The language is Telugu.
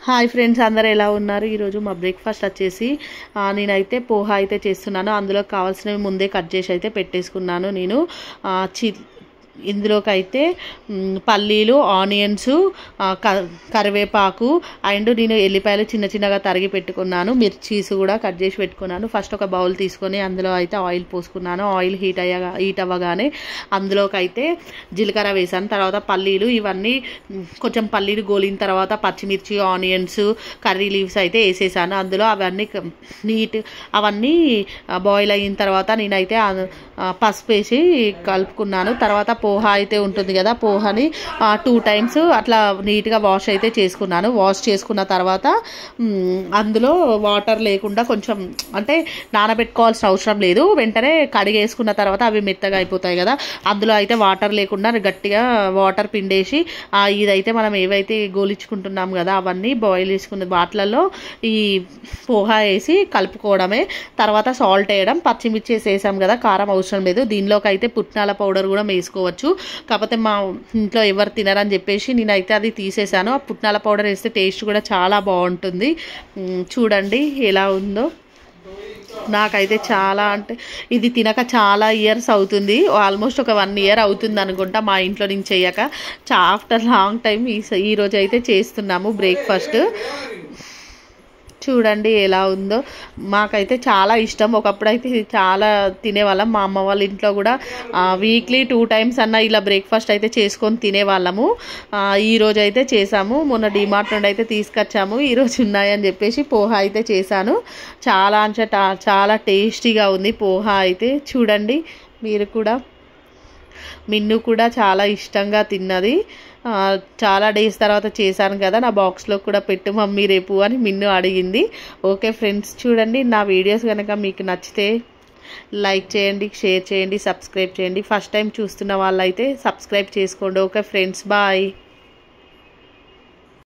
హాయ్ ఫ్రెండ్స్, అందరూ ఎలా ఉన్నారు? ఈరోజు మా బ్రేక్ఫాస్ట్ వచ్చేసి నేనైతే పోహా అయితే చేస్తున్నాను. అందులో కావాల్సినవి ముందే కట్ చేసి అయితే పెట్టేసుకున్నాను. నేను ఇందులోకి అయితే పల్లీలు, ఆనియన్స్, కరివేపాకు అండ్ నేను ఎల్లిపాయలు చిన్న చిన్నగా తరిగి పెట్టుకున్నాను. మిర్చీస్ కూడా కట్ చేసి పెట్టుకున్నాను. ఫస్ట్ ఒక బౌల్ తీసుకొని అందులో అయితే ఆయిల్ పోసుకున్నాను. ఆయిల్ హీట్ అవ్వగానే అందులోకి అయితే జీలకర్ర వేసాను. తర్వాత పల్లీలు, ఇవన్నీ కొంచెం పల్లీలు గోలిన తర్వాత పచ్చిమిర్చి, ఆనియన్స్, కర్రీ లీవ్స్ అయితే వేసేసాను. అందులో అవన్నీ బాయిల్ అయిన తర్వాత నేనైతే పసుపు వేసి కలుపుకున్నాను. తర్వాత పోహా అయితే ఉంటుంది కదా, పోహాని 2 times అట్లా నీట్గా వాష్ అయితే చేసుకున్నాను. వాష్ చేసుకున్న తర్వాత అందులో వాటర్ లేకుండా కొంచెం అంటే నానబెట్టుకోవాల్సిన అవసరం లేదు. వెంటనే కడిగేసుకున్న తర్వాత అవి మెత్తగా అయిపోతాయి కదా, అందులో అయితే వాటర్ లేకుండా గట్టిగా వాటర్ పిండేసి ఇదైతే మనం ఏవైతే గోలించుకుంటున్నాం కదా అవన్నీ బాయిల్ చేసుకున్న వాటిలలో ఈ పోహా వేసి కలుపుకోవడమే. తర్వాత సాల్ట్ వేయడం, పచ్చిమిర్చి వేసాం కదా, కారం అవసరం లేదు. దీనిలోకి అయితే పుట్నాల పౌడర్ కూడా వేసుకోవచ్చు. కాకపోతే మా ఇంట్లో ఎవరు తినరని చెప్పేసి నేనైతే అది తీసేసాను. ఆ పుట్నాల పౌడర్ వేస్తే టేస్ట్ కూడా చాలా బాగుంటుంది. చూడండి ఎలా ఉందో. నాకైతే చాలా అంటే ఇది తినక చాలా ఇయర్స్ అవుతుంది. ఆల్మోస్ట్ ఒక 1 year అవుతుంది అనుకుంటా మా ఇంట్లో నేను చేయక. ఆఫ్టర్ లాంగ్ టైం ఈరోజు అయితే చేస్తున్నాము బ్రేక్ఫాస్ట్. చూడండి ఎలా ఉందో. మాకైతే చాలా ఇష్టం. ఒకప్పుడు అయితే చాలా తినేవాళ్ళం. మా అమ్మ వాళ్ళ ఇంట్లో కూడా వీక్లీ 2 times అన్న ఇలా బ్రేక్ఫాస్ట్ అయితే చేసుకొని తినేవాళ్ళము. ఈరోజు అయితే చేసాము. మొన్న డిమార్ట్ నుండి అయితే తీసుకొచ్చాము. ఈరోజు ఉన్నాయని చెప్పేసి పోహా అయితే చేశాను. చాలా అంటే చాలా టేస్టీగా ఉంది పోహా అయితే. చూడండి మీరు కూడా. మిన్ను కూడా చాలా ఇష్టంగా తిన్నది. చాలా డేస్ తర్వాత చేశాను కదా, నా బాక్స్లో కూడా పెట్టు మమ్మీ రేపు అని మిన్ను అడిగింది. ఓకే ఫ్రెండ్స్, చూడండి నా వీడియోస్ కనుక మీకు నచ్చితే లైక్ చేయండి, షేర్ చేయండి, సబ్స్క్రైబ్ చేయండి. ఫస్ట్ టైం చూస్తున్న వాళ్ళైతే సబ్స్క్రైబ్ చేసుకోండి. Okay friends, bye.